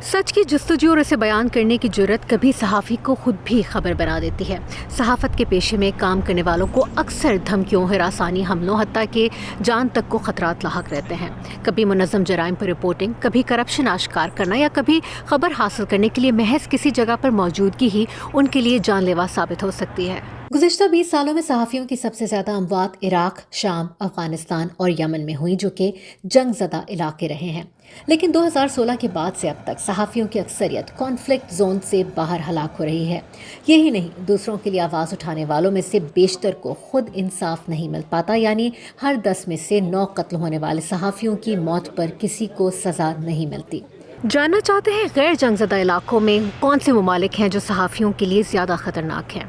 सच की जस्तजू और इसे बयान करने की जुर्रत कभी सहाफ़ी को खुद भी खबर बना देती है। सहाफ़त के पेशे में काम करने वालों को अक्सर धमकियों, हिरासानी, हमलों, हत्ता के जान तक को खतरात लाहक रहते हैं। कभी मुनज़्ज़म जराइम पर रिपोर्टिंग, कभी करप्शन आश्कार करना या कभी खबर हासिल करने के लिए महज किसी जगह पर मौजूदगी ही उनके लिए जानलेवा साबित हो सकती है। गुज़िश्ता 20 सालों में सहाफ़ियों की सबसे ज़्यादा अमवात इराक, शाम, अफ़गानिस्तान और यमन में हुई, जो कि जंग ज़दा इलाके रहे हैं। लेकिन 2016 के बाद से अब तक सहाफ़ियों की अक्सरियत कॉन्फ्लिक्ट जोन से बाहर हलाक हो रही है। यही नहीं, दूसरों के लिए आवाज़ उठाने वालों में से बेशतर को खुद इंसाफ नहीं मिल पाता, यानी हर 10 में से 9 कत्ल होने वाले सहाफ़ियों की मौत पर किसी को सज़ा नहीं मिलती। जानना चाहते हैं गैर जंगज़दा इलाकों में कौन से ममालिक हैं जो सहाफ़ियों के लिए ज़्यादा ख़तरनाक हैं।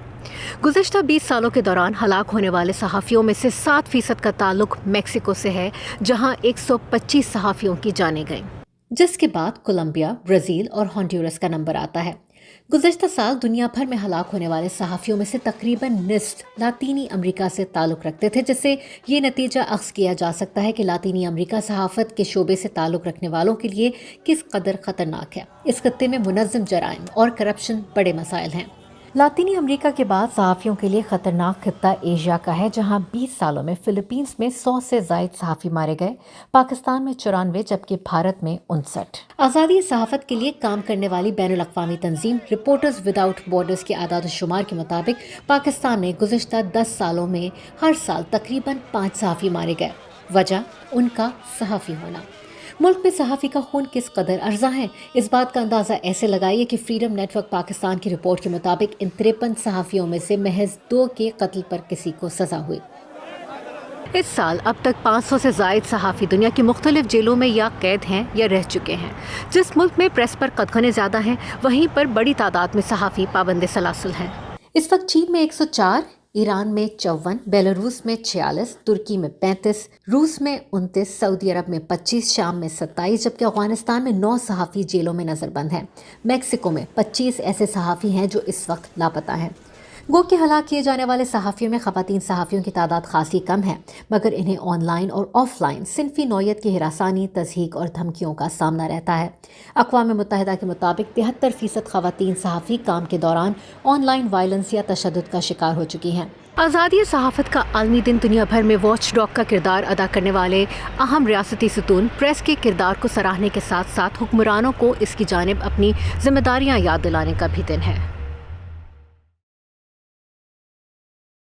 गुज़िश्ता 20 सालों के दौरान हलाक होने वाले सहाफ़ियों में से 7% का ताल्लुक मेक्सिको से है, जहां 125 सहाफ़ियों की जानें गईं, जिसके बाद कोलंबिया, ब्राज़ील और हॉन्डुरस का नंबर आता है। गुज़िश्ता साल दुनिया भर में हलाक होने वाले सहाफ़ियों में से तकरीबन निस्फ लातीनी अमरीका से ताल्लुक़ रखते थे, जिससे ये नतीजा अख्ज़ किया जा सकता है कि लातीनी अमरीका सहाफ़त के शोबे से ताल्लुक़ रखने वालों के लिए किस कदर ख़तरनाक है। इस खत्ते में मुनज़्ज़म जराइम और करप्शन बड़े मसाइल हैं। लातीनी अमरीका के बाद सहाफ़ियों के लिए ख़तरनाक खित्ता एशिया का है, जहां 20 सालों में फ़िलीपींस में 100 से ज़ायद सहाफ़ी मारे गए, पाकिस्तान में 94 जबकि भारत में 59। आज़ादी सहाफ़त के लिए काम करने वाली बैनुल अक़वामी तंजीम रिपोर्टर्स विदाउट बॉर्डर्स के आदाद-ओ-शुमार के मुताबिक पाकिस्तान में गुज़िश्ता 10 सालों में हर साल तकरीबन 5 सहाफ़ी मारे गए। वजह उनका सहाफ़ी होना। मुल्क में सहाफ़ी का खून किस कदर अर्जा है, इस बात का अंदाज़ा ऐसे लगाइए कि फ्रीडम नेटवर्क पाकिस्तान की रिपोर्ट के मुताबिक इन 53 सहाफ़ियों में से महज 2 के कत्ल पर किसी को सज़ा हुई। इस साल अब तक 500 से ज़ायद सहाफ़ी दुनिया की मुख्तलिफ जेलों में या कैद हैं या रह चुके हैं। जिस मुल्क में प्रेस पर कदगने ज़्यादा हैं, वहीं पर बड़ी तादाद में सहाफ़ी पाबंद सलासिल हैं। इस वक्त चीन में 104, ईरान में 54, बेलारूस में 46, तुर्की में 35, रूस में 29, सऊदी अरब में 25, शाम में 27, जबकि अफगानिस्तान में 9 सहाफ़ी जेलों में नज़रबंद हैं। मैक्सिको में 25 ऐसे सहाफ़ी हैं जो इस वक्त लापता हैं। गो के हलाक किए जाने वाले सहाफ़ियों में ख़वातीन सहाफ़ियों की तादाद खासी कम है, मगर इन्हें ऑनलाइन और ऑफलाइन सिनफी नौयत की हिरासानी, तज़हीक और धमकियों का सामना रहता है। अक़वाम मुत्तहिदा के मुताबिक 73% ख़वातीन सहाफ़ी काम के दौरान ऑनलाइन वायलेंस या तशद्दुद का शिकार हो चुकी हैं। आज़ादी सहाफ़त का आलमी दिन दुनिया भर में वॉच डॉग का किरदार अदा करने वाले अहम रियासती सतून प्रेस के किरदार को सराहने के साथ साथ हुक्मरानों को इसकी जानिब अपनी जिम्मेदारियाँ याद दिलाने का भी दिन है।